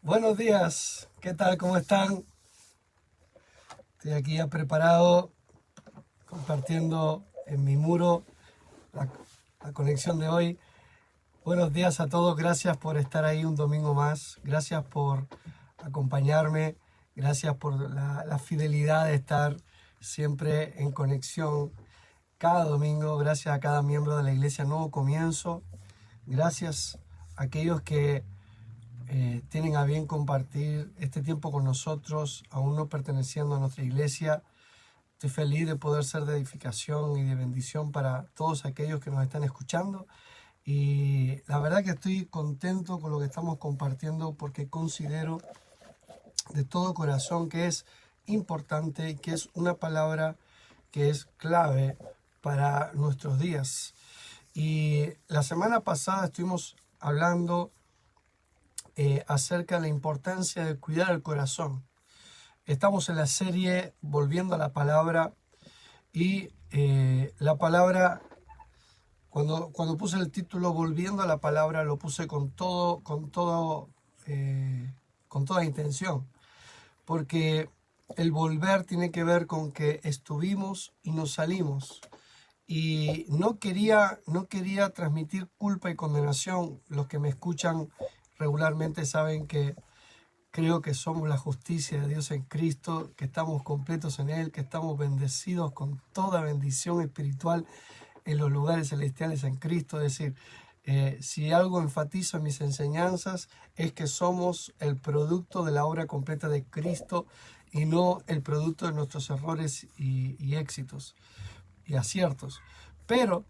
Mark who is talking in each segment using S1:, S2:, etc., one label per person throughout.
S1: Buenos días, ¿qué tal? ¿Cómo están? Estoy aquí ya preparado, compartiendo en mi muro la, la conexión de hoy. Buenos días a todos, gracias por estar ahí un domingo más, gracias por acompañarme, gracias por la fidelidad de estar siempre en conexión cada domingo, gracias a cada miembro de la Iglesia Nuevo Comienzo, gracias a aquellos que tienen a bien compartir este tiempo con nosotros, aún no perteneciendo a nuestra iglesia. Estoy feliz de poder ser de edificación y de bendición para todos aquellos que nos están escuchando. Y la verdad que estoy contento con lo que estamos compartiendo porque considero de todo corazón que es importante y que es una palabra que es clave para nuestros días. Y la semana pasada estuvimos hablando acerca de la importancia de cuidar el corazón. Estamos en la serie Volviendo a la Palabra y la palabra, cuando puse el título Volviendo a la Palabra, lo puse con toda intención, porque el volver tiene que ver con que estuvimos y nos salimos. Y no quería transmitir culpa y condenación. Los que me escuchan regularmente saben que creo que somos la justicia de Dios en Cristo, que estamos completos en Él, que estamos bendecidos con toda bendición espiritual en los lugares celestiales en Cristo. Es decir, si algo enfatizo en mis enseñanzas es que somos el producto de la obra completa de Cristo y no el producto de nuestros errores y éxitos y aciertos. Pero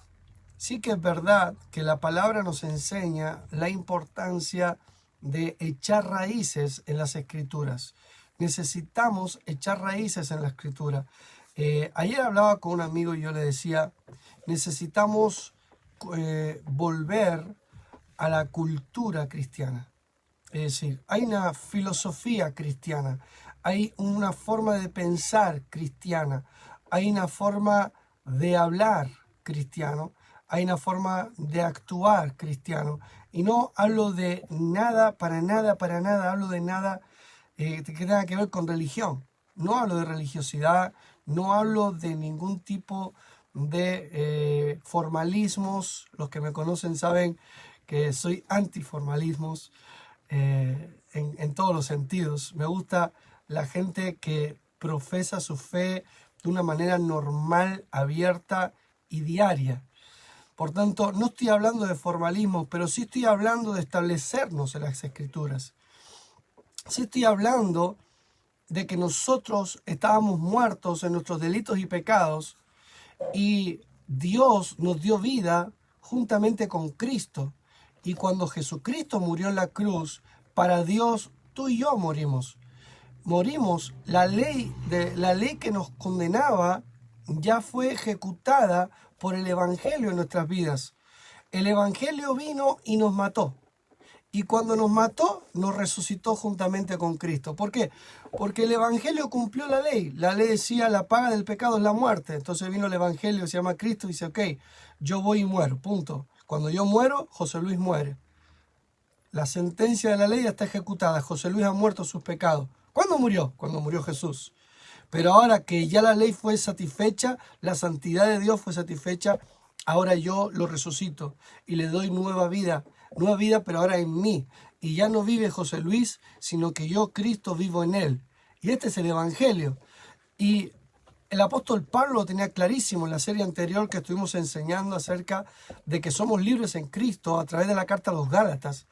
S1: sí que es verdad que la palabra nos enseña la importancia de echar raíces en las Escrituras. Necesitamos echar raíces en la Escritura. Ayer hablaba con un amigo y yo le decía, necesitamos volver a la cultura cristiana. Es decir, hay una filosofía cristiana, hay una forma de pensar cristiana, hay una forma de hablar cristiano, hay una forma de actuar cristiano. Y no hablo de nada, para nada, hablo de nada que tenga que ver con religión. No hablo de religiosidad, no hablo de ningún tipo de formalismos. Los que me conocen saben que soy antiformalismos en todos los sentidos. Me gusta la gente que profesa su fe de una manera normal, abierta y diaria. Por tanto, no estoy hablando de formalismo, pero sí estoy hablando de establecernos en las Escrituras. Sí estoy hablando de que nosotros estábamos muertos en nuestros delitos y pecados y Dios nos dio vida juntamente con Cristo. Y cuando Jesucristo murió en la cruz, para Dios tú y yo morimos. Morimos, la ley que nos condenaba ya fue ejecutada por el Evangelio en nuestras vidas. El Evangelio vino y nos mató. Y cuando nos mató, nos resucitó juntamente con Cristo. ¿Por qué? Porque el Evangelio cumplió la ley. La ley decía, la paga del pecado es la muerte. Entonces vino el Evangelio, se llama Cristo, y dice, ok, yo voy y muero, punto. Cuando yo muero, José Luis muere. La sentencia de la ley está ejecutada. José Luis ha muerto sus pecados. ¿Cuándo murió? Cuando murió Jesús. Pero ahora que ya la ley fue satisfecha, la santidad de Dios fue satisfecha, ahora yo lo resucito y le doy nueva vida, pero ahora en mí. Y ya no vive José Luis, sino que yo, Cristo, vivo en él. Y este es el Evangelio. Y el apóstol Pablo lo tenía clarísimo en la serie anterior que estuvimos enseñando acerca de que somos libres en Cristo a través de la carta a los Gálatas.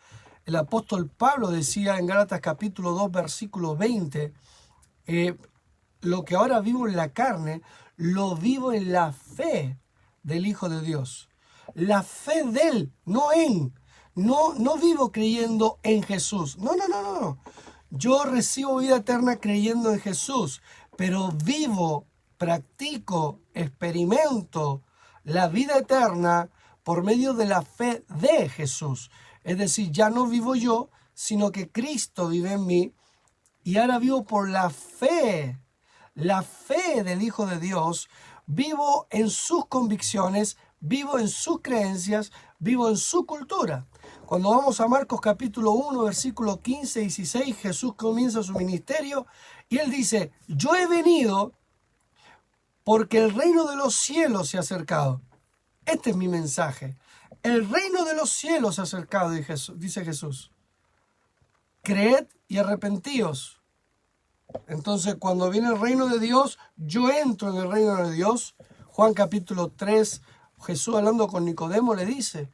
S1: El apóstol Pablo decía en Gálatas capítulo 2, versículo 20, lo que ahora vivo en la carne, lo vivo en la fe del Hijo de Dios. La fe de Él, no en. No vivo creyendo en Jesús. No. Yo recibo vida eterna creyendo en Jesús, pero vivo, practico, experimento la vida eterna por medio de la fe de Jesús. Es decir, ya no vivo yo, sino que Cristo vive en mí y ahora vivo por la fe del Hijo de Dios, vivo en sus convicciones, vivo en sus creencias, vivo en su cultura. Cuando vamos a Marcos capítulo 1, versículos 15 y 16, Jesús comienza su ministerio y él dice, yo he venido porque el reino de los cielos se ha acercado. Este es mi mensaje. El reino de los cielos se ha acercado, dice Jesús. Creed y arrepentíos. Entonces, cuando viene el reino de Dios, yo entro en el reino de Dios. Juan capítulo 3, Jesús hablando con Nicodemo le dice,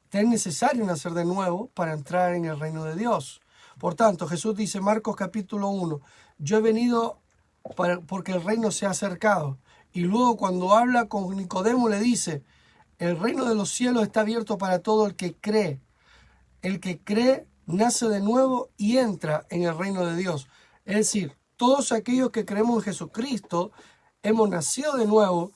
S1: te es necesario nacer de nuevo para entrar en el reino de Dios. Por tanto, Jesús dice, Marcos capítulo 1, yo he venido porque el reino se ha acercado. Y luego cuando habla con Nicodemo le dice, el reino de los cielos está abierto para todo el que cree. El que cree nace de nuevo y entra en el reino de Dios. Es decir, todos aquellos que creemos en Jesucristo hemos nacido de nuevo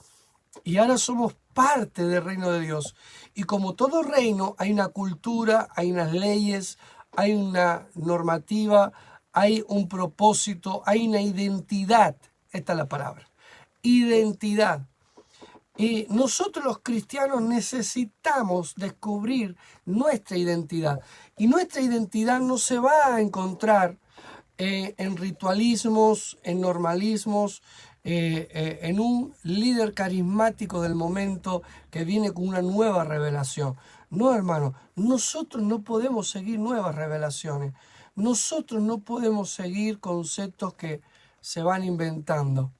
S1: y ahora somos parte del reino de Dios. Y como todo reino, hay una cultura, hay unas leyes, hay una normativa, hay un propósito, hay una identidad. Esta es la palabra. Identidad. Y nosotros los cristianos necesitamos descubrir nuestra identidad. Y nuestra identidad no se va a encontrar en ritualismos, en normalismos, en un líder carismático del momento que viene con una nueva revelación. No, hermano, nosotros no podemos seguir nuevas revelaciones. Nosotros no podemos seguir conceptos que se van inventando.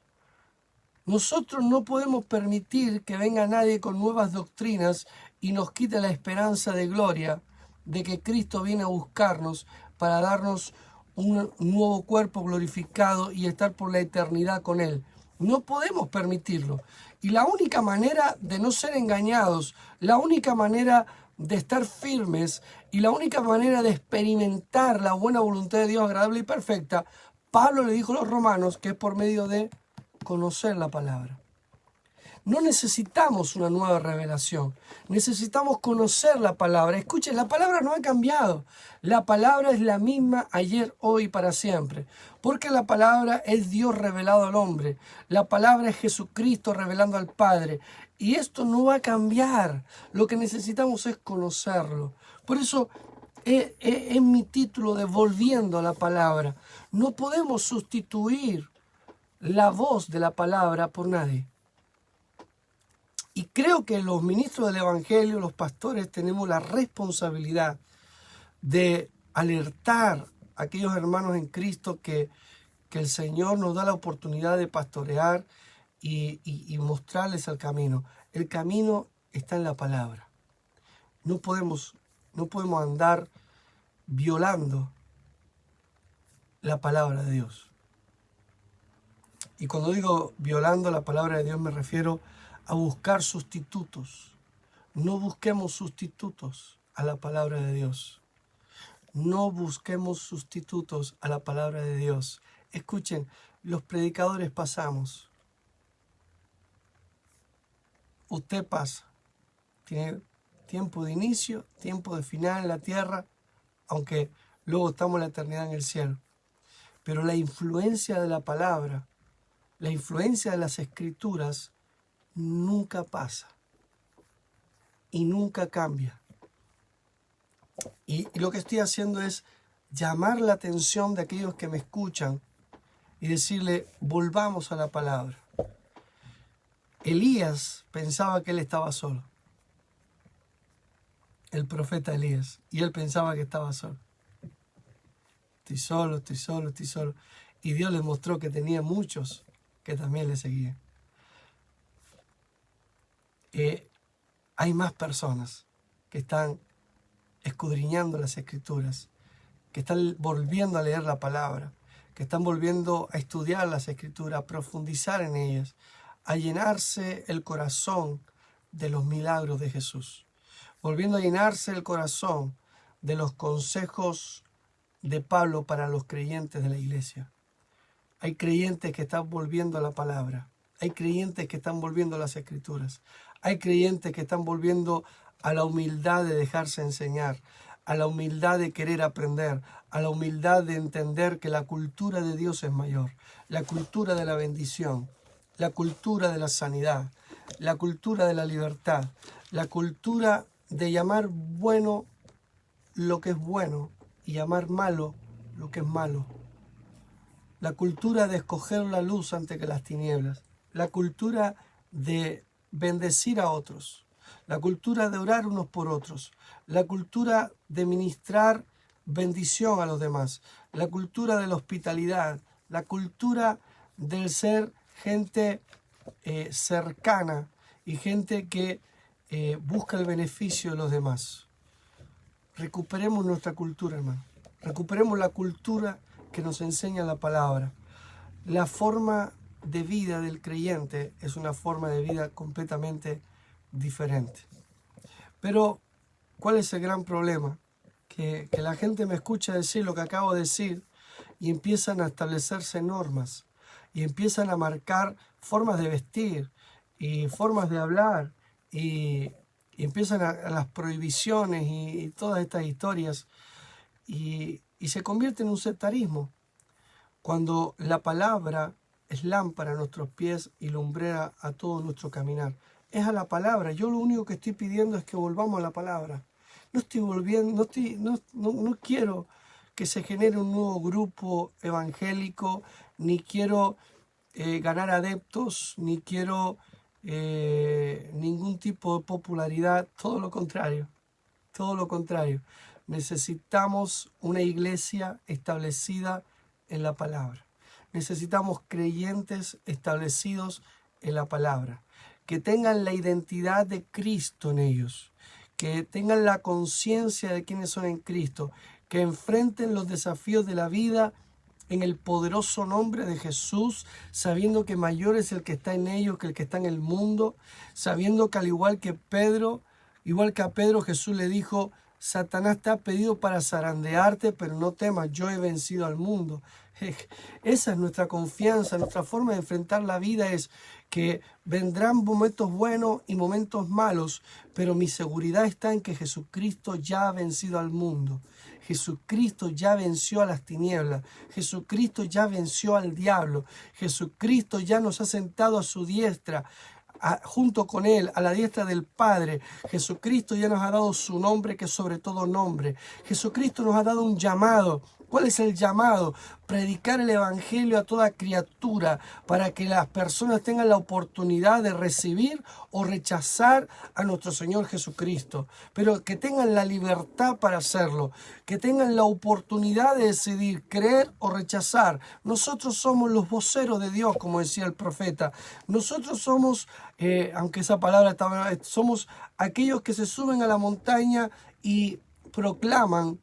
S1: Nosotros no podemos permitir que venga nadie con nuevas doctrinas y nos quite la esperanza de gloria de que Cristo viene a buscarnos para darnos un nuevo cuerpo glorificado y estar por la eternidad con Él. No podemos permitirlo. Y la única manera de no ser engañados, la única manera de estar firmes y la única manera de experimentar la buena voluntad de Dios agradable y perfecta, Pablo le dijo a los romanos que es por medio de conocer la palabra. No necesitamos una nueva revelación, necesitamos conocer la palabra. Escuchen, la palabra no ha cambiado. La palabra es la misma ayer, hoy y para siempre. Porque la palabra es Dios revelado al hombre. La palabra es Jesucristo revelando al Padre. Y esto no va a cambiar. Lo que necesitamos es conocerlo. Por eso es mi título de Volviendo a la Palabra. No podemos sustituir la voz de la palabra por nadie. Y creo que los ministros del Evangelio, los pastores, tenemos la responsabilidad de alertar a aquellos hermanos en Cristo que el Señor nos da la oportunidad de pastorear y mostrarles el camino. El camino está en la palabra. No podemos andar violando la palabra de Dios. Y cuando digo violando la palabra de Dios me refiero a buscar sustitutos. No busquemos sustitutos a la palabra de Dios. No busquemos sustitutos a la palabra de Dios. Escuchen, los predicadores pasamos. Usted pasa. Tiene tiempo de inicio, tiempo de final en la tierra, aunque luego estamos en la eternidad en el cielo. Pero la influencia de la palabra, la influencia de las escrituras, nunca pasa y nunca cambia. Y lo que estoy haciendo es llamar la atención de aquellos que me escuchan y decirle, volvamos a la palabra. Elías pensaba que él estaba solo. El profeta Elías. Y él pensaba que estaba solo. Estoy solo, estoy solo, estoy solo. Y Dios le mostró que tenía muchos que también le seguían. Hay más personas que están escudriñando las escrituras, que están volviendo a leer la palabra, que están volviendo a estudiar las escrituras, a profundizar en ellas, a llenarse el corazón de los milagros de Jesús, volviendo a llenarse el corazón de los consejos de Pablo para los creyentes de la iglesia. Hay creyentes que están volviendo a la palabra, hay creyentes que están volviendo a las escrituras. Hay creyentes que están volviendo a la humildad de dejarse enseñar, a la humildad de querer aprender, a la humildad de entender que la cultura de Dios es mayor, la cultura de la bendición, la cultura de la sanidad, la cultura de la libertad, la cultura de llamar bueno lo que es bueno y llamar malo lo que es malo. La cultura de escoger la luz antes que las tinieblas. La cultura de bendecir a otros. La cultura de orar unos por otros. La cultura de ministrar bendición a los demás. La cultura de la hospitalidad. La cultura del ser gente cercana y gente que busca el beneficio de los demás. Recuperemos nuestra cultura, hermano. Recuperemos la cultura que nos enseña la palabra. La forma de vida del creyente es una forma de vida completamente diferente. Pero, ¿cuál es el gran problema? Que la gente me escucha decir lo que acabo de decir y empiezan a establecerse normas y empiezan a marcar formas de vestir y formas de hablar y empiezan a las prohibiciones y todas estas historias y se convierte en un sectarismo. Cuando la palabra es lámpara a nuestros pies y lumbrera a todo nuestro caminar. Es a la palabra. Yo lo único que estoy pidiendo es que volvamos a la palabra. No estoy volviendo, no quiero que se genere un nuevo grupo evangélico, ni quiero ganar adeptos, ni quiero ningún tipo de popularidad. Todo lo contrario. Todo lo contrario. Necesitamos una iglesia establecida en la palabra. Necesitamos creyentes establecidos en la palabra, que tengan la identidad de Cristo en ellos, que tengan la conciencia de quiénes son en Cristo, que enfrenten los desafíos de la vida en el poderoso nombre de Jesús, sabiendo que mayor es el que está en ellos que el que está en el mundo, sabiendo que al igual que a Pedro Jesús le dijo: Satanás te ha pedido para zarandearte, pero no temas, yo he vencido al mundo. Esa es nuestra confianza, nuestra forma de enfrentar la vida es que vendrán momentos buenos y momentos malos, pero mi seguridad está en que Jesucristo ya ha vencido al mundo. Jesucristo ya venció a las tinieblas. Jesucristo ya venció al diablo. Jesucristo ya nos ha sentado a su diestra. Junto con Él, a la diestra del Padre. Jesucristo ya nos ha dado su nombre, que es sobre todo nombre. Jesucristo nos ha dado un llamado. ¿Cuál es el llamado? Predicar el Evangelio a toda criatura para que las personas tengan la oportunidad de recibir o rechazar a nuestro Señor Jesucristo, pero que tengan la libertad para hacerlo, que tengan la oportunidad de decidir creer o rechazar. Nosotros somos los voceros de Dios, como decía el profeta. Nosotros somos, aunque esa palabra somos aquellos que se suben a la montaña y proclaman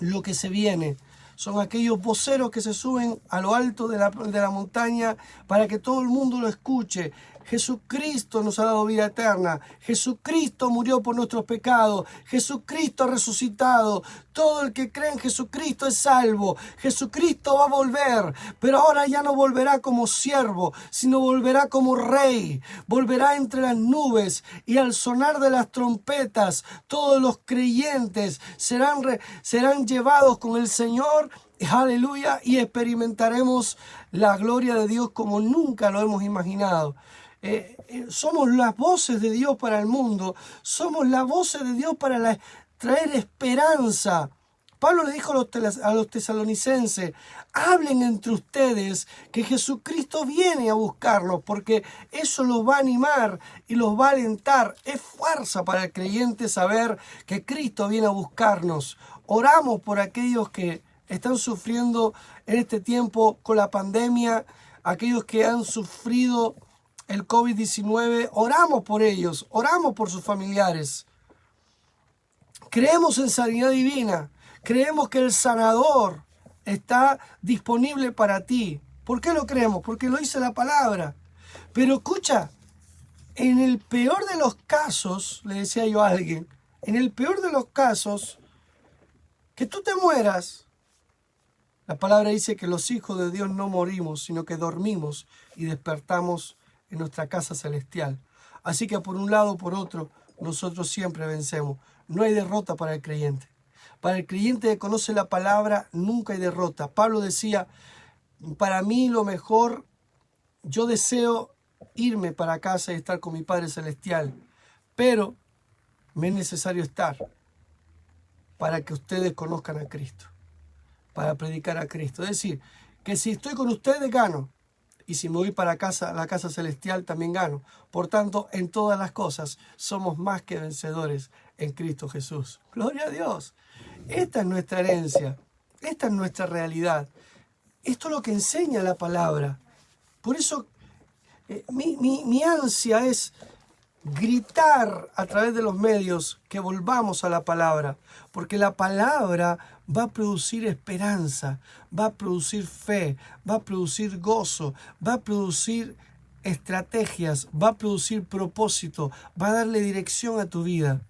S1: lo que se viene. Son aquellos voceros que se suben a lo alto de la montaña para que todo el mundo lo escuche. Jesucristo nos ha dado vida eterna. Jesucristo murió por nuestros pecados. Jesucristo ha resucitado. Todo el que cree en Jesucristo es salvo. Jesucristo va a volver, pero ahora ya no volverá como siervo, sino volverá como rey. Volverá entre las nubes y al sonar de las trompetas, todos los creyentes serán llevados con el Señor. Aleluya, y experimentaremos la gloria de Dios como nunca lo hemos imaginado. Somos las voces de Dios para el mundo, somos las voces de Dios para traer esperanza. Pablo le dijo a los tesalonicenses: hablen entre ustedes que Jesucristo viene a buscarlos, porque eso los va a animar y los va a alentar. Es fuerza para el creyente saber que Cristo viene a buscarnos. Oramos por aquellos que están sufriendo en este tiempo con la pandemia, aquellos que han sufrido el COVID-19, oramos por ellos, oramos por sus familiares. Creemos en sanidad divina, creemos que el sanador está disponible para ti. ¿Por qué lo creemos? Porque lo dice la palabra. Pero escucha, en el peor de los casos, le decía yo a alguien, en el peor de los casos, que tú te mueras, la palabra dice que los hijos de Dios no morimos, sino que dormimos y despertamos en nuestra casa celestial. Así que por un lado o por otro, nosotros siempre vencemos. No hay derrota para el creyente. Para el creyente que conoce la palabra, nunca hay derrota. Pablo decía: para mí lo mejor, yo deseo irme para casa y estar con mi Padre Celestial, pero me es necesario estar. para que ustedes conozcan a Cristo, para predicar a Cristo. Es decir, que si estoy con ustedes gano, y si me voy para casa, la casa celestial, también gano. Por tanto, en todas las cosas somos más que vencedores en Cristo Jesús. Gloria a Dios. Esta es nuestra herencia, esta es nuestra realidad. Esto es lo que enseña la palabra. Por eso mi ansia es gritar a través de los medios que volvamos a la palabra, porque la palabra va a producir esperanza, va a producir fe, va a producir gozo, va a producir estrategias, va a producir propósito, va a darle dirección a tu vida.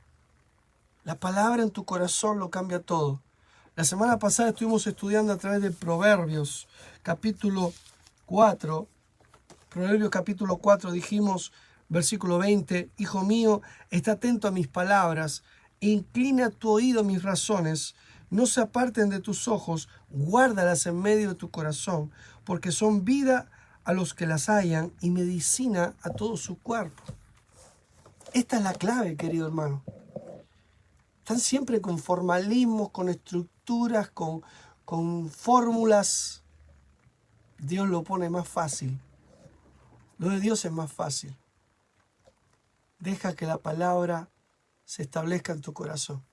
S1: La palabra en tu corazón lo cambia todo. La semana pasada estuvimos estudiando a través de Proverbios capítulo 4. Proverbios capítulo 4 dijimos, versículo 20, Hijo mío, está atento a mis palabras, inclina tu oído a mis razones, no se aparten de tus ojos, guárdalas en medio de tu corazón, porque son vida a los que las hallan y medicina a todo su cuerpo. Esta es la clave, querido hermano. Están siempre con formalismos, con estructuras, con fórmulas. Dios lo pone más fácil. Lo de Dios es más fácil. Deja que la palabra se establezca en tu corazón.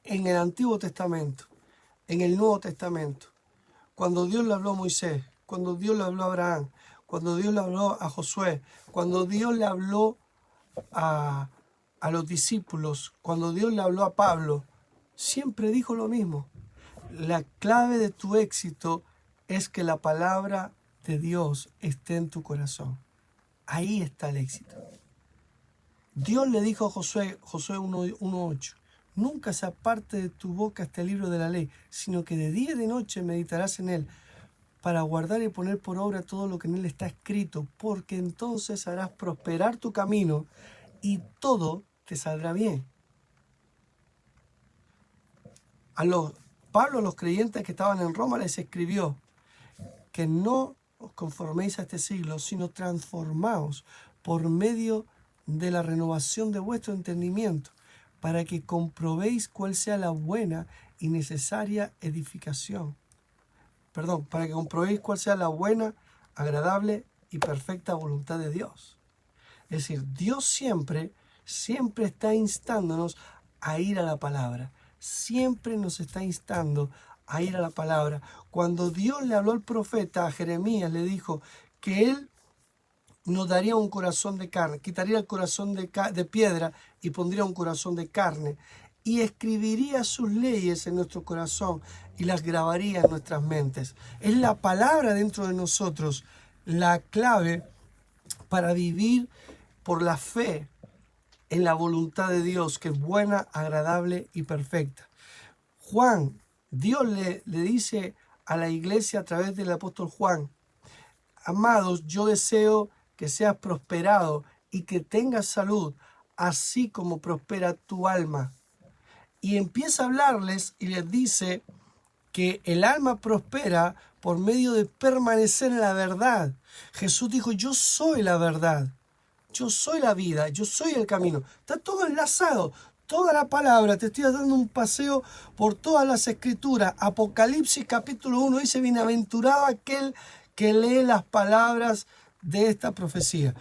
S1: En el Antiguo Testamento, en el Nuevo Testamento, cuando Dios le habló a Moisés, cuando Dios le habló a Abraham, cuando Dios le habló a Josué, cuando Dios le habló a los discípulos, cuando Dios le habló a Pablo, siempre dijo lo mismo. La clave de tu éxito es que la palabra de Dios esté en tu corazón. Ahí está el éxito. Dios le dijo a Josué 1:8, nunca se aparte de tu boca este libro de la ley, sino que de día y de noche meditarás en él, para guardar y poner por obra todo lo que en él está escrito, porque entonces harás prosperar tu camino y todo te saldrá bien. Pablo a los creyentes que estaban en Roma les escribió que no os conforméis a este siglo, sino transformaos por medio de la renovación de vuestro entendimiento, para que comprobéis cuál sea la buena y necesaria para que comprobéis cuál sea la buena, agradable y perfecta voluntad de Dios. Es decir, Dios siempre está instándonos a ir a la palabra. Siempre nos está instando a ir a la palabra. Cuando Dios le habló al profeta a Jeremías, le dijo que él nos daría un corazón de carne, quitaría el corazón de piedra y pondría un corazón de carne, y escribiría sus leyes en nuestro corazón y las grabaría en nuestras mentes. Es la palabra dentro de nosotros la clave para vivir por la fe en la voluntad de Dios, que es buena, agradable y perfecta. Dios le dice a la iglesia a través del apóstol Juan, amados, yo deseo que seas prosperado y que tengas salud, así como prospera tu alma. Y empieza a hablarles y les dice que el alma prospera por medio de permanecer en la verdad. Jesús dijo, yo soy la verdad, yo soy la vida, yo soy el camino. Está todo enlazado, toda la palabra. Te estoy dando un paseo por todas las escrituras. Apocalipsis capítulo 1 dice, bienaventurado aquel que lee las palabras de esta profecía.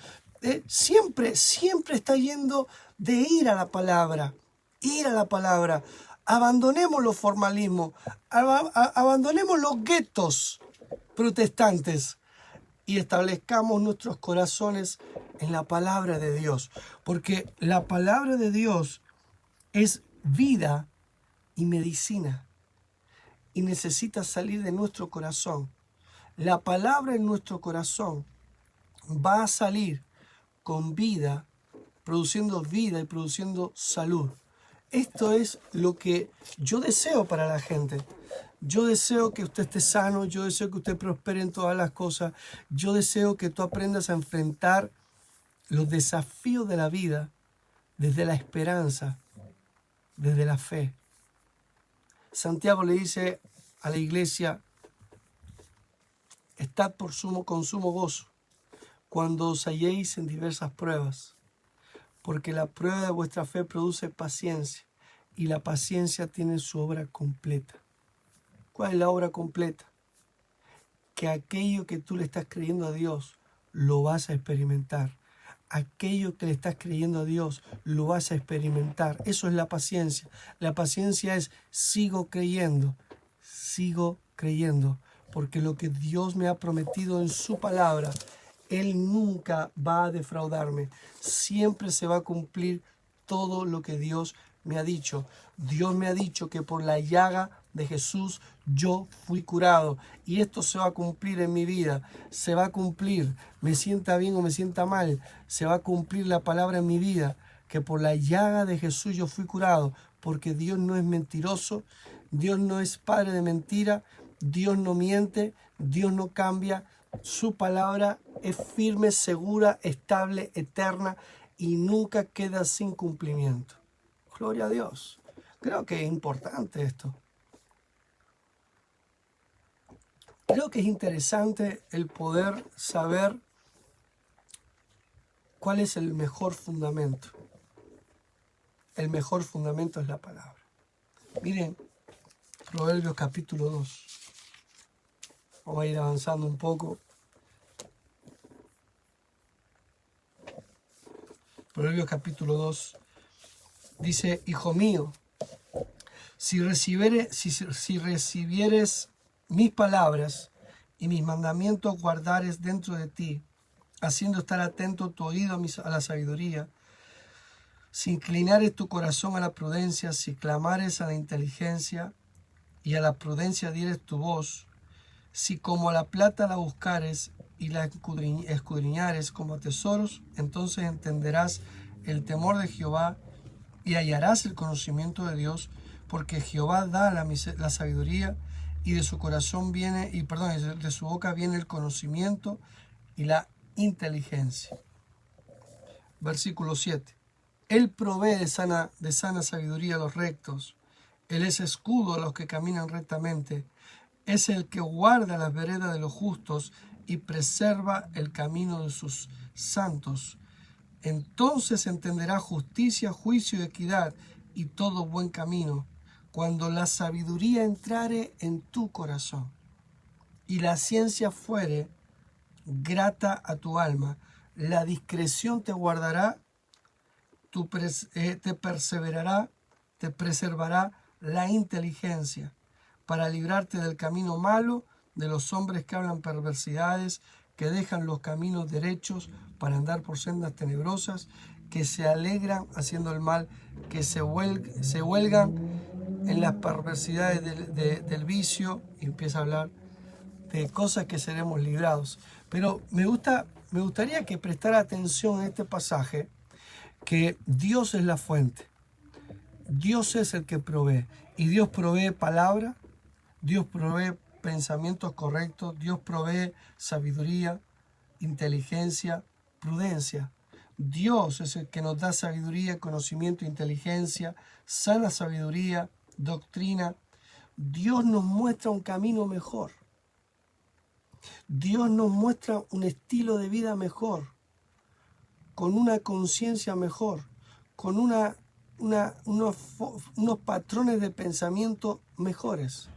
S1: Siempre está yendo de ir a la palabra. Ir a la palabra. Abandonemos los formalismos, abandonemos los guetos protestantes y establezcamos nuestros corazones en la palabra de Dios, porque la palabra de Dios es vida y medicina y necesita salir de nuestro corazón. La palabra en nuestro corazón va a salir con vida, produciendo vida y produciendo salud. Esto es lo que yo deseo para la gente. Yo deseo que usted esté sano, yo deseo que usted prospere en todas las cosas. Yo deseo que tú aprendas a enfrentar los desafíos de la vida desde la esperanza, desde la fe. Santiago le dice a la iglesia, estad con sumo gozo cuando os halléis en diversas pruebas, porque la prueba de vuestra fe produce paciencia, y la paciencia tiene su obra completa. ¿Cuál es la obra completa? Que aquello que tú le estás creyendo a Dios, lo vas a experimentar. Aquello que le estás creyendo a Dios, lo vas a experimentar. Eso es la paciencia. La paciencia es sigo creyendo, porque lo que Dios me ha prometido en su palabra, Él nunca va a defraudarme. Siempre se va a cumplir todo lo que Dios me ha dicho. Dios me ha dicho que por la llaga de Jesús yo fui curado, y esto se va a cumplir en mi vida. Se va a cumplir, me sienta bien o me sienta mal, se va a cumplir la palabra en mi vida, que por la llaga de Jesús yo fui curado, porque Dios no es mentiroso, Dios no es padre de mentira, Dios no miente, Dios no cambia. Su palabra es firme, segura, estable, eterna y nunca queda sin cumplimiento. Gloria a Dios. Creo que es importante esto. Creo que es interesante el poder saber cuál es el mejor fundamento. El mejor fundamento es la palabra. Miren, Proverbios capítulo 2. Vamos a ir avanzando un poco. Proverbios capítulo 2 dice: Hijo mío, si recibieres mis palabras y mis mandamientos guardares dentro de ti, haciendo estar atento tu oído a la sabiduría, si inclinares tu corazón a la prudencia, si clamares a la inteligencia y a la prudencia dieres tu voz, si como a la plata la buscares y la escudriñares como a tesoros, entonces entenderás el temor de Jehová y hallarás el conocimiento de Dios, porque Jehová da la sabiduría, y de su corazón viene, de su boca viene el conocimiento y la inteligencia. Versículo 7. Él provee de sana sabiduría a los rectos. Él es escudo a los que caminan rectamente. Es el que guarda las veredas de los justos y preserva el camino de sus santos. Entonces entenderá justicia, juicio y equidad y todo buen camino, cuando la sabiduría entrare en tu corazón y la ciencia fuere grata a tu alma. La discreción te guardará, te preservará la inteligencia, para librarte del camino malo, de los hombres que hablan perversidades, que dejan los caminos derechos para andar por sendas tenebrosas, que se alegran haciendo el mal, que se huelgan en las perversidades del vicio, y empieza a hablar de cosas que seremos librados. Pero me gustaría que prestara atención en este pasaje, que Dios es la fuente, Dios es el que provee, y Dios provee palabra, Dios provee pensamientos correctos, Dios provee sabiduría, inteligencia, prudencia. Dios es el que nos da sabiduría, conocimiento, inteligencia, sana sabiduría, doctrina. Dios nos muestra un camino mejor. Dios nos muestra un estilo de vida mejor, con una conciencia mejor, con unos patrones de pensamiento mejores.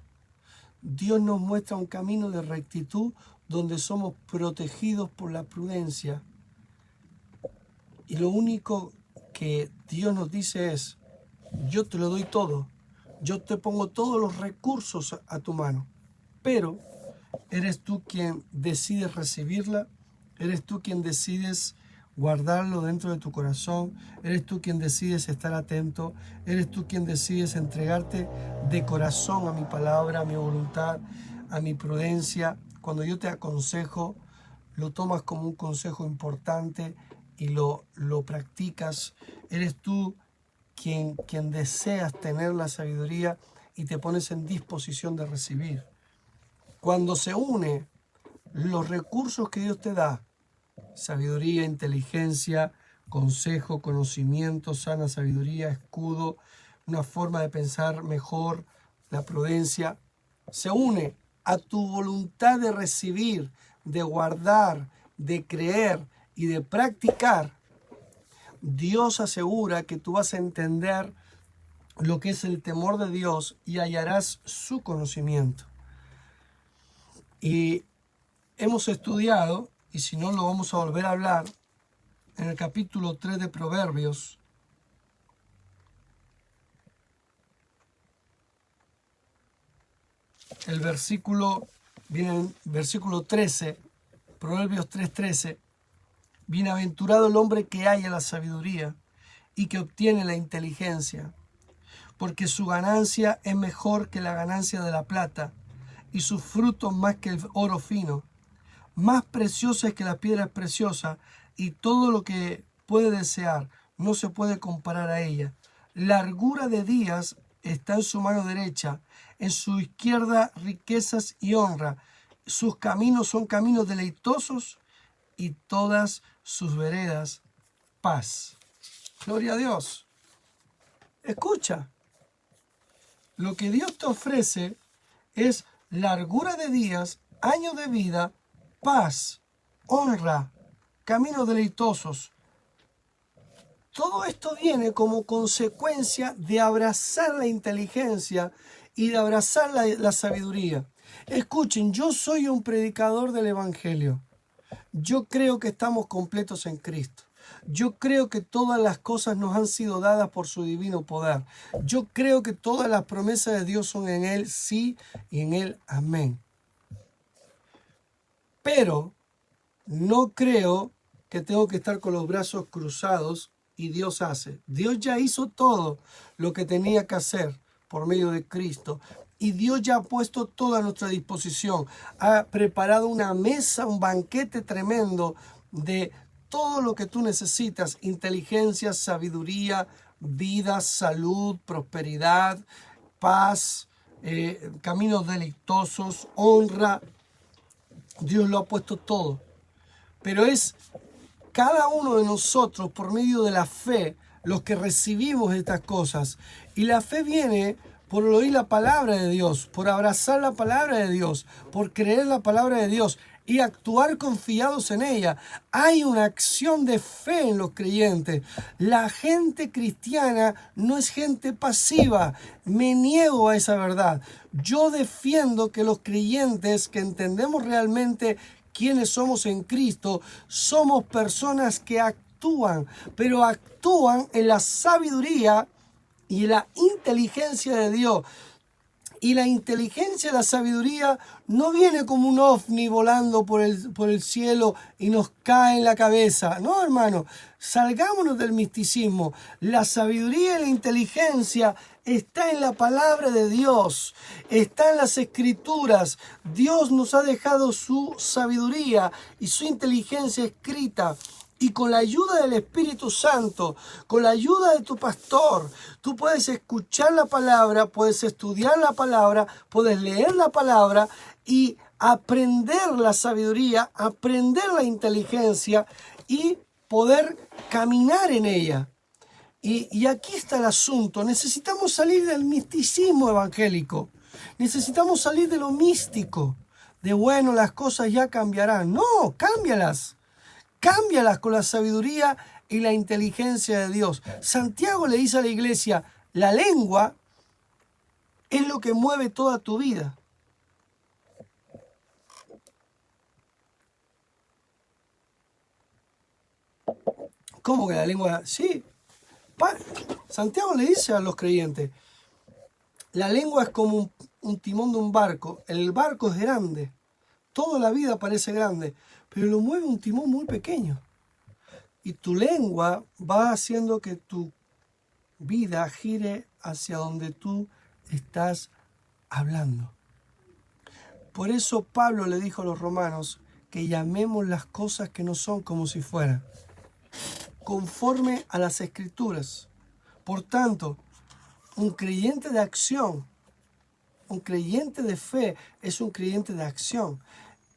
S1: Dios nos muestra un camino de rectitud donde somos protegidos por la prudencia. Y lo único que Dios nos dice es: yo te lo doy todo, yo te pongo todos los recursos a tu mano, pero eres tú quien decides recibirla, eres tú quien decides guardarlo dentro de tu corazón, eres tú quien decides estar atento, eres tú quien decides entregarte de corazón a mi palabra, a mi voluntad, a mi prudencia. Cuando yo te aconsejo, lo tomas como un consejo importante y lo practicas. Eres tú quien deseas tener la sabiduría y te pones en disposición de recibir. Cuando se une los recursos que Dios te da, sabiduría, inteligencia, consejo, conocimiento, sana sabiduría, escudo, una forma de pensar mejor, la prudencia, se une a tu voluntad de recibir, de guardar, de creer y de practicar, Dios asegura que tú vas a entender lo que es el temor de Dios y hallarás su conocimiento. Y hemos estudiado, y si no lo vamos a volver a hablar, en el capítulo 3 de Proverbios, el versículo, viene en versículo 13, Proverbios 3:13, bienaventurado el hombre que halla la sabiduría y que obtiene la inteligencia, porque su ganancia es mejor que la ganancia de la plata, y sus frutos más que el oro fino. Más preciosa es que las piedras preciosas, y todo lo que puede desear no se puede comparar a ella. Largura de días está en su mano derecha, en su izquierda riquezas y honra. Sus caminos son caminos deleitosos, y todas sus veredas paz. Gloria a Dios. Escucha, lo que Dios te ofrece es largura de días, años de vida, paz, honra, caminos deleitosos. Todo esto viene como consecuencia de abrazar la inteligencia y de abrazar la sabiduría. Escuchen, yo soy un predicador del Evangelio. Yo creo que estamos completos en Cristo. Yo creo que todas las cosas nos han sido dadas por su divino poder. Yo creo que todas las promesas de Dios son en Él sí y en Él amén. Pero no creo que tengo que estar con los brazos cruzados y Dios hace. Dios ya hizo todo lo que tenía que hacer por medio de Cristo. Y Dios ya ha puesto todo a nuestra disposición. Ha preparado una mesa, un banquete tremendo de todo lo que tú necesitas. Inteligencia, sabiduría, vida, salud, prosperidad, paz, caminos deleitosos, honra. Dios lo ha puesto todo. Pero es cada uno de nosotros, por medio de la fe, los que recibimos estas cosas. Y la fe viene por oír la palabra de Dios, por abrazar la palabra de Dios, por creer la palabra de Dios y actuar confiados en ella. Hay una acción de fe en los creyentes. La gente cristiana no es gente pasiva. Me niego a esa verdad. Yo defiendo que los creyentes que entendemos realmente quiénes somos en Cristo, somos personas que actúan, pero actúan en la sabiduría y la inteligencia de Dios. Y la inteligencia y la sabiduría no viene como un ovni volando por el cielo y nos cae en la cabeza. No, hermano, salgámonos del misticismo. La sabiduría y la inteligencia está en la palabra de Dios, está en las escrituras. Dios nos ha dejado su sabiduría y su inteligencia escrita. Y con la ayuda del Espíritu Santo, con la ayuda de tu pastor, tú puedes escuchar la palabra, puedes estudiar la palabra, puedes leer la palabra y aprender la sabiduría, aprender la inteligencia y poder caminar en ella. Y aquí está el asunto. Necesitamos salir del misticismo evangélico. Necesitamos salir de lo místico. De bueno, las cosas ya cambiarán. No, cámbialas. Cámbialas con la sabiduría y la inteligencia de Dios. Santiago le dice a la iglesia, la lengua es lo que mueve toda tu vida. ¿Cómo que la lengua? Sí. Santiago le dice a los creyentes, la lengua es como un timón de un barco. El barco es grande. Toda la vida parece grande, pero lo mueve un timón muy pequeño. Y tu lengua va haciendo que tu vida gire hacia donde tú estás hablando. Por eso Pablo le dijo a los romanos que llamemos las cosas que no son como si fueran, conforme a las escrituras. Por tanto, un creyente de acción, un creyente de fe es un creyente de acción.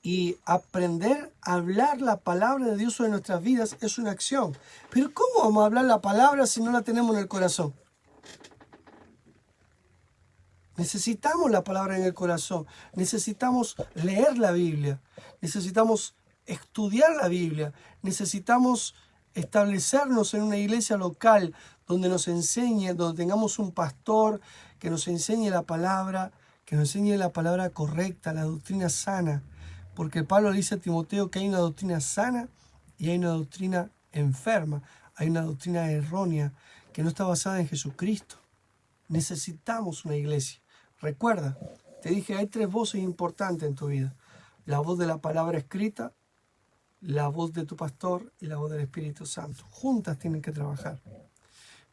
S1: Y aprender a hablar la palabra de Dios sobre nuestras vidas es una acción. Pero ¿cómo vamos a hablar la palabra si no la tenemos en el corazón? Necesitamos la palabra en el corazón. Necesitamos leer la Biblia. Necesitamos estudiar la Biblia. Necesitamos establecernos en una iglesia local donde nos enseñe, donde tengamos un pastor que nos enseñe la palabra, que nos enseñe la palabra correcta, la doctrina sana. Porque Pablo le dice a Timoteo que hay una doctrina sana y hay una doctrina enferma, hay una doctrina errónea que no está basada en Jesucristo. Necesitamos una iglesia. Recuerda, te dije, hay 3 voces importantes en tu vida. La voz de la palabra escrita, la voz de tu pastor y la voz del Espíritu Santo. Juntas tienen que trabajar.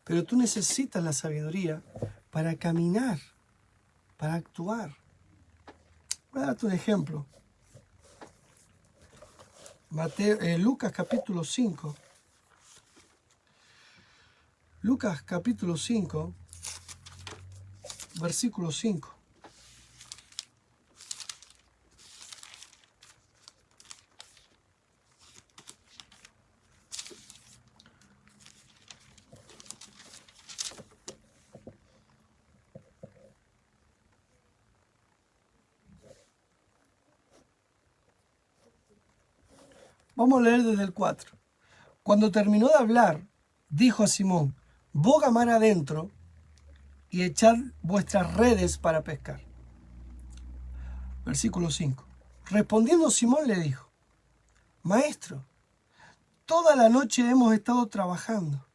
S1: Pero tú necesitas la sabiduría para caminar, para actuar. Voy a darte un ejemplo. Lucas capítulo 5. Lucas capítulo 5, versículo 5. Vamos a leer desde el 4. Cuando terminó de hablar, dijo a Simón: boga mar adentro y echad vuestras redes para pescar. Versículo 5. Respondiendo Simón le dijo: Maestro, toda la noche hemos estado trabajando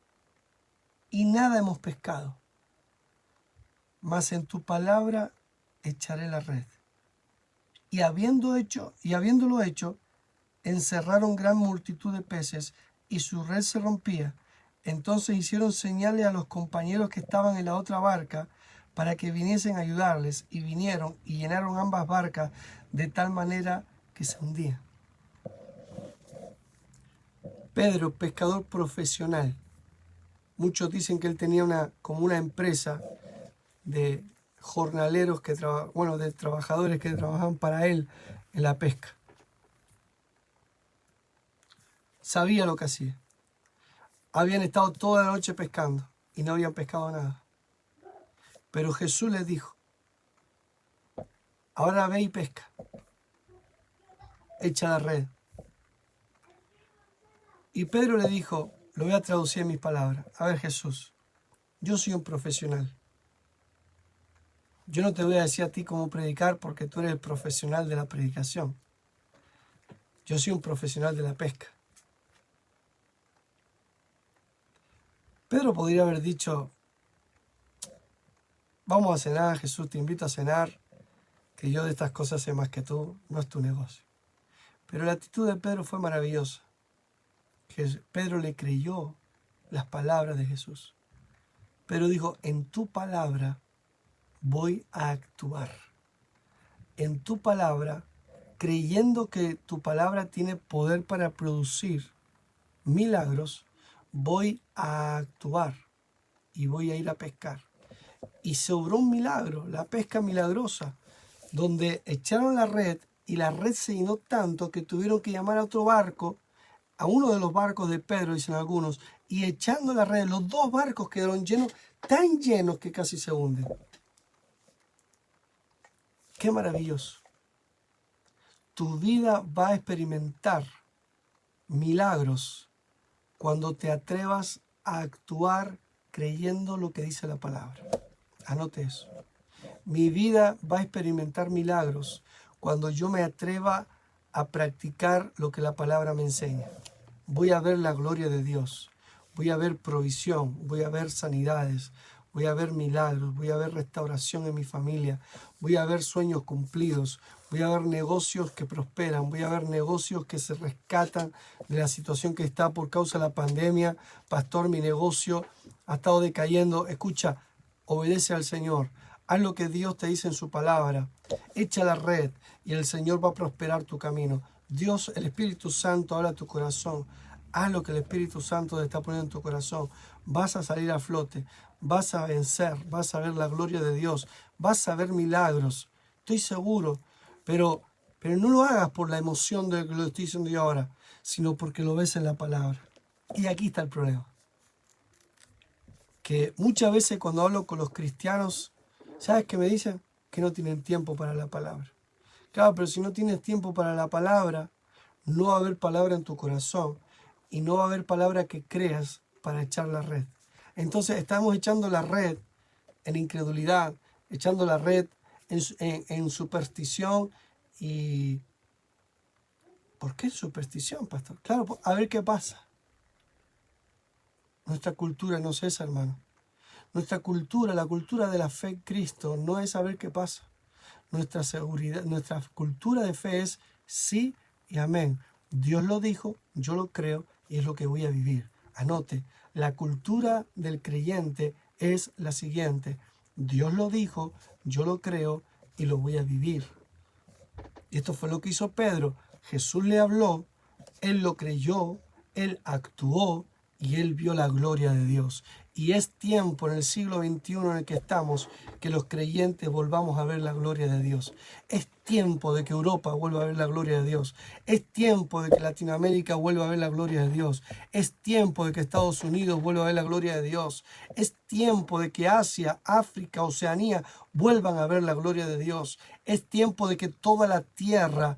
S1: y nada hemos pescado, mas en tu palabra echaré la red. Y habiéndolo hecho, encerraron gran multitud de peces y su red se rompía. Entonces hicieron señales a los compañeros que estaban en la otra barca para que viniesen a ayudarles, y vinieron y llenaron ambas barcas de tal manera que se hundían. Pedro, pescador profesional. Muchos dicen que él tenía como una empresa de jornaleros de trabajadores que trabajaban para él en la pesca. Sabía lo que hacía. Habían estado toda la noche pescando y no habían pescado nada. Pero Jesús les dijo: ahora ve y pesca. Echa la red. Y Pedro le dijo, lo voy a traducir en mis palabras: a ver, Jesús, yo soy un profesional. Yo no te voy a decir a ti cómo predicar porque tú eres el profesional de la predicación. Yo soy un profesional de la pesca. Pedro podría haber dicho: vamos a cenar, Jesús, te invito a cenar, que yo de estas cosas sé más que tú, no es tu negocio. Pero la actitud de Pedro fue maravillosa. Pedro le creyó las palabras de Jesús. Pedro dijo: en tu palabra voy a actuar. En tu palabra, creyendo que tu palabra tiene poder para producir milagros, voy a actuar y voy a ir a pescar. Y se obró un milagro, la pesca milagrosa, donde echaron la red y la red se llenó tanto que tuvieron que llamar a otro barco, a uno de los barcos de Pedro, dicen algunos, y echando la red, los 2 barcos quedaron llenos, tan llenos que casi se hunden. ¡Qué maravilloso! Tu vida va a experimentar milagros cuando te atrevas a actuar creyendo lo que dice la palabra. Anote eso. Mi vida va a experimentar milagros cuando yo me atreva a practicar lo que la palabra me enseña. Voy a ver la gloria de Dios. Voy a ver provisión, voy a ver sanidades, voy a ver milagros, voy a ver restauración en mi familia, voy a ver sueños cumplidos, voy a ver negocios que prosperan, voy a ver negocios que se rescatan de la situación que está por causa de la pandemia. Pastor, mi negocio ha estado decayendo. Escucha, obedece al Señor. Haz lo que Dios te dice en su palabra. Echa la red y el Señor va a prosperar tu camino. Dios, el Espíritu Santo, habla a tu corazón. Haz lo que el Espíritu Santo te está poniendo en tu corazón. Vas a salir a flote. Vas a vencer. Vas a ver la gloria de Dios. Vas a ver milagros. Estoy seguro. Pero no lo hagas por la emoción de que lo estoy diciendo yo ahora, sino porque lo ves en la palabra. Y aquí está el problema. Que muchas veces cuando hablo con los cristianos, ¿sabes qué me dicen? Que no tienen tiempo para la palabra. Claro, pero si no tienes tiempo para la palabra, no va a haber palabra en tu corazón. y no va a haber palabra que creas para echar la red. Entonces estamos echando la red en incredulidad, echando la red en superstición. ¿Y por qué superstición, pastor? Claro, a ver qué pasa. Nuestra cultura no es esa, hermano. Nuestra cultura, la cultura de la fe en Cristo, no es saber qué pasa. Nuestra seguridad, nuestra cultura de fe es sí y amén. Dios lo dijo, yo lo creo y es lo que voy a vivir. Anote, la cultura del creyente es la siguiente. Dios lo dijo, yo lo creo y lo voy a vivir. Y esto fue lo que hizo Pedro. Jesús le habló, él lo creyó, él actuó y él vio la gloria de Dios. Y es tiempo en el siglo XXI en el que estamos que los creyentes volvamos a ver la gloria de Dios. Es tiempo de que Europa vuelva a ver la gloria de Dios. Es tiempo de que Latinoamérica vuelva a ver la gloria de Dios. Es tiempo de que Estados Unidos vuelva a ver la gloria de Dios. Es tiempo de que Asia, África, Oceanía vuelvan a ver la gloria de Dios. Es tiempo de que toda la tierra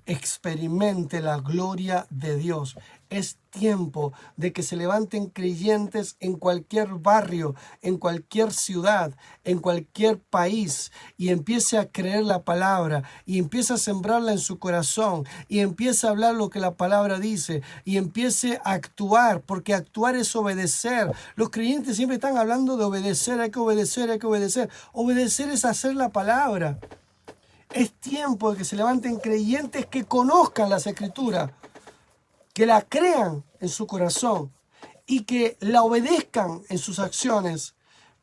S1: experimente la gloria de Dios. Es tiempo de que se levanten creyentes en cualquier barrio, en cualquier ciudad, en cualquier país y empiece a creer la palabra y empiece a sembrarla en su corazón y empiece a hablar lo que la palabra dice y empiece a actuar, porque actuar es obedecer. Los creyentes siempre están hablando de obedecer, hay que obedecer, hay que obedecer. Obedecer es hacer la palabra. Es tiempo de que se levanten creyentes que conozcan las Escrituras, que la crean en su corazón y que la obedezcan en sus acciones,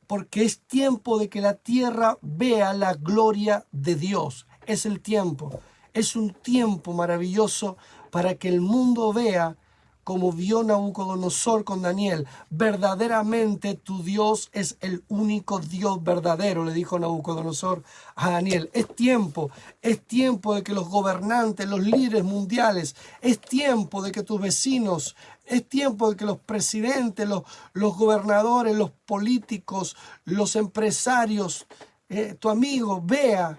S1: porque es tiempo de que la tierra vea la gloria de Dios. Es el tiempo. Es un tiempo maravilloso para que el mundo vea, como vio Nabucodonosor con Daniel, verdaderamente tu Dios es el único Dios verdadero, le dijo Nabucodonosor a Daniel. Es tiempo de que los gobernantes, los líderes mundiales, es tiempo de que tus vecinos, es tiempo de que los presidentes, los gobernadores, los políticos, los empresarios, tu amigo vea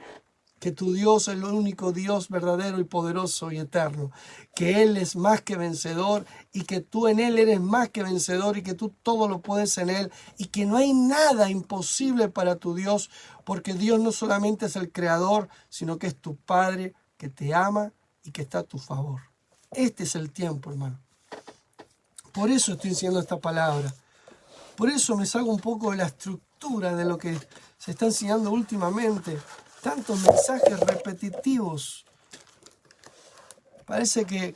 S1: que tu Dios es el único Dios verdadero y poderoso y eterno, que Él es más que vencedor y que tú en Él eres más que vencedor y que tú todo lo puedes en Él y que no hay nada imposible para tu Dios, porque Dios no solamente es el creador, sino que es tu Padre que te ama y que está a tu favor. Este es el tiempo, hermano. Por eso estoy diciendo esta palabra. Por eso me salgo un poco de la estructura de lo que se está enseñando últimamente. Tantos mensajes repetitivos. Parece que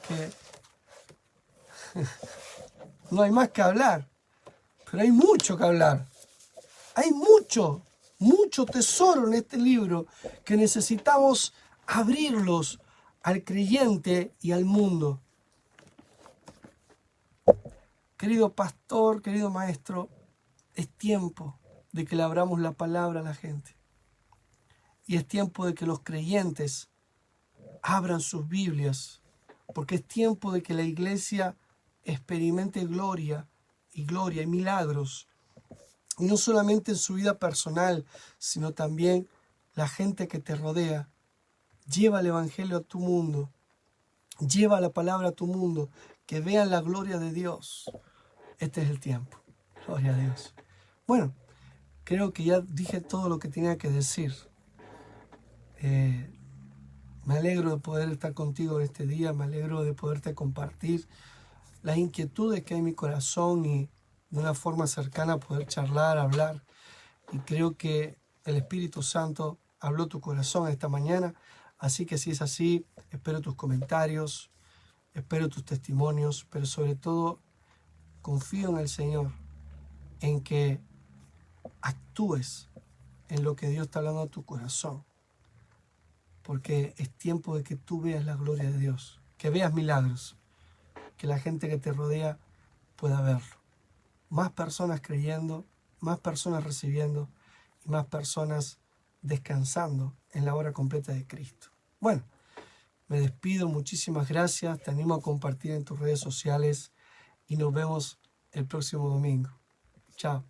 S1: no hay más que hablar. Pero hay mucho que hablar. Hay mucho tesoro en este libro que necesitamos abrirlos al creyente y al mundo. Querido pastor, querido maestro, es tiempo de que le abramos la palabra a la gente. Y es tiempo de que los creyentes abran sus Biblias, porque es tiempo de que la iglesia experimente gloria y milagros, y no solamente en su vida personal, sino también la gente que te rodea. Lleva el evangelio a tu mundo, lleva la palabra a tu mundo, que vean la gloria de Dios. Este es el tiempo. Gloria a Dios. Bueno, creo que ya dije todo lo que tenía que decir. Me alegro de poder estar contigo en este día, me alegro de poderte compartir las inquietudes que hay en mi corazón y de una forma cercana poder charlar, hablar. Y creo que el Espíritu Santo habló tu corazón esta mañana, así que si es así, espero tus comentarios, espero tus testimonios, pero sobre todo confío en el Señor, en que actúes en lo que Dios está hablando a tu corazón. Porque es tiempo de que tú veas la gloria de Dios, que veas milagros, que la gente que te rodea pueda verlo. Más personas creyendo, más personas recibiendo y más personas descansando en la hora completa de Cristo. Bueno, me despido, muchísimas gracias, te animo a compartir en tus redes sociales y nos vemos el próximo domingo. Chao.